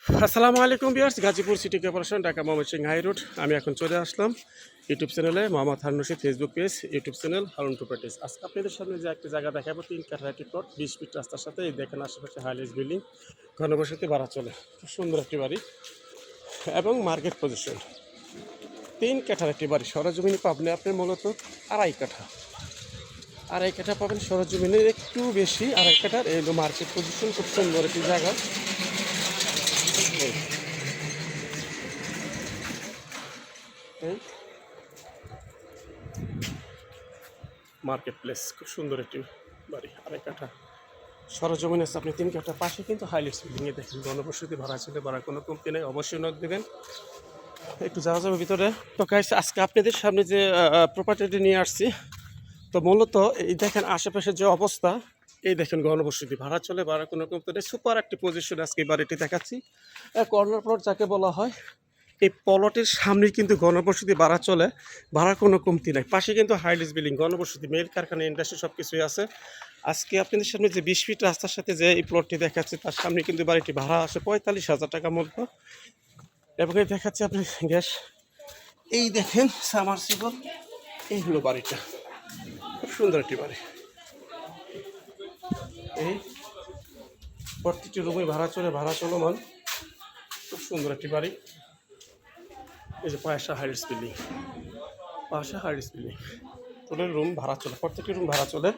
আসসালামু আলাইকুম viewers, Gazipur city corporation, Dhaka Mymensingh high road. আমি এখন চলে আসলাম ইউটিউব চ্যানেলে Mohammad Harun Rashid, Facebook page, YouTube channel Harun properties. আজকে আপনাদের সামনে যে একটা জায়গা দেখাবো, 3 কাঠার একটি প্লট, 20 ফিট রাস্তার সাথে। এই দেখেন আশেপাশে হাইলাইট বিল্ডিং, ঘনবসতি বাড়া চলে, খুব সুন্দর একটি বাড়ি এবং মার্কেট পজিশন। 3 কাঠার একটি বাড়ি, সরজমিনে পাবেন আপনি মূলত আড়াই কাঠা পাবেন, সরজমিনের একটু বেশি আড়াই কাঠার। এই মার্কেট পজিশন, খুব সুন্দর একটি জায়গা। এই মার্কেট প্লেস, খুব সুন্দর একটি বাড়ি, আড়াই কাঠা সরজমিন আছে। আপনি 3 কাঠা পাশে কিন্তু হাইলাইটস বিল্ডিংয়ে দেখেন, ঘনবসতি ভাড়া ছিল, ভাড়া কোনো কমতি নেই। অবশ্যই নক দেবেন, একটু যাওয়া যাবে ভিতরে। তো গাইস, আজকে আপনাদের সামনে যে প্রপার্টিটি নিয়ে আসছি, তো মূলত এই দেখেন আশেপাশের যে অবস্থা, এই দেখেন ঘনবসতি ভাড়া চলে, ভাড়া কোনো কমতি নেই। সুপার একটি পজিশন আজকে এই বাড়িটি দেখাচ্ছি। কর্নার প্লট যাকে বলা হয়, এই প্লটের সামনে কিন্তু ঘনবসতি ভাড়া চলে, ভাড়া কোনো কমতি নাই। পাশে কিন্তু হাইলাইটস বিল্ডিং, ঘনবসতি, মেল কারখানা, ইন্ডাস্ট্রি সব কিছুই আছে। আজকে আপনাদের সামনে যে 20 ফিট রাস্তার সাথে যে এই প্লটটি দেখাচ্ছে, তার সামনে কিন্তু বাড়িটি ভাড়া আসে 45,000 টাকা মূল্য। এবং এই দেখাচ্ছে আপনি গ্যাস, এই দেখেন সামারসিবল। এই হলো বাড়িটা, খুব সুন্দর একটি বাড়ি। এই প্রত্যেকটি রুমে ভাড়া চলে, ভাড়া চলমান, খুব সুন্দর একটি বাড়ি। এই যে পাশা হাইলাইটস বিল্ডিং, পাশা হাইলাইটস বিল্ডিং, টোটাল রুম ভাড়া চলে, প্রত্যেকটি রুম ভাড়া চলে।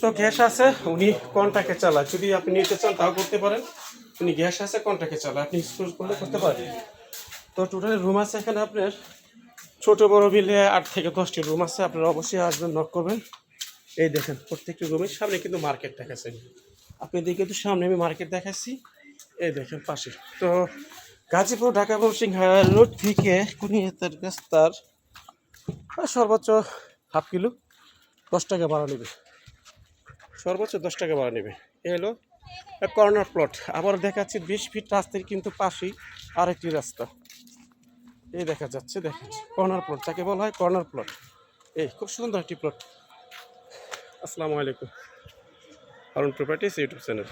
তো গ্যাস আছে, উনি কন্ট্রাক্টে চালায়, যদি আপনি নিতে চান তাও করতে পারেন। উনি গ্যাস আছে, কন্ট্রাক্টে চালায়, আপনি স্টোর করলে করতে পারেন। তো টোটাল রুম আছে এখানে আপনার ছোটো বড় মিলে 8 থেকে 10টি রুম আছে। আপনারা অবশ্যই আসবেন, নক করবেন। এই দেখেন প্রত্যেকটি রুমের সামনে কিন্তু মার্কেট দেখাচ্ছে, আপনি দেখে কিন্তু সামনে আমি মার্কেট দেখাচ্ছি। এই দেখেন পাশে। তো গাজীপুর ঢাকা ময়মনসিংহ রোড থেকে কুনিয়াতের রাস্তার সর্বোচ্চ হাফ কিলো 10 টাকা ভাড়া নেবে, সর্বোচ্চ 10 টাকা ভাড়া নেবে। এ হলো কর্নার প্লট। আবার দেখাচ্ছি 20 ফিট রাস্তার কিন্তু পাশেই আরেকটি রাস্তা, এই দেখা যাচ্ছে। দেখেন কর্নার প্লট যাকে বলা হয়, কর্নার প্লট। এই খুব সুন্দর একটি প্লট। আসসালামু আলাইকুম, হারুন প্রপার্টিজ ইউটিউব চ্যানেল।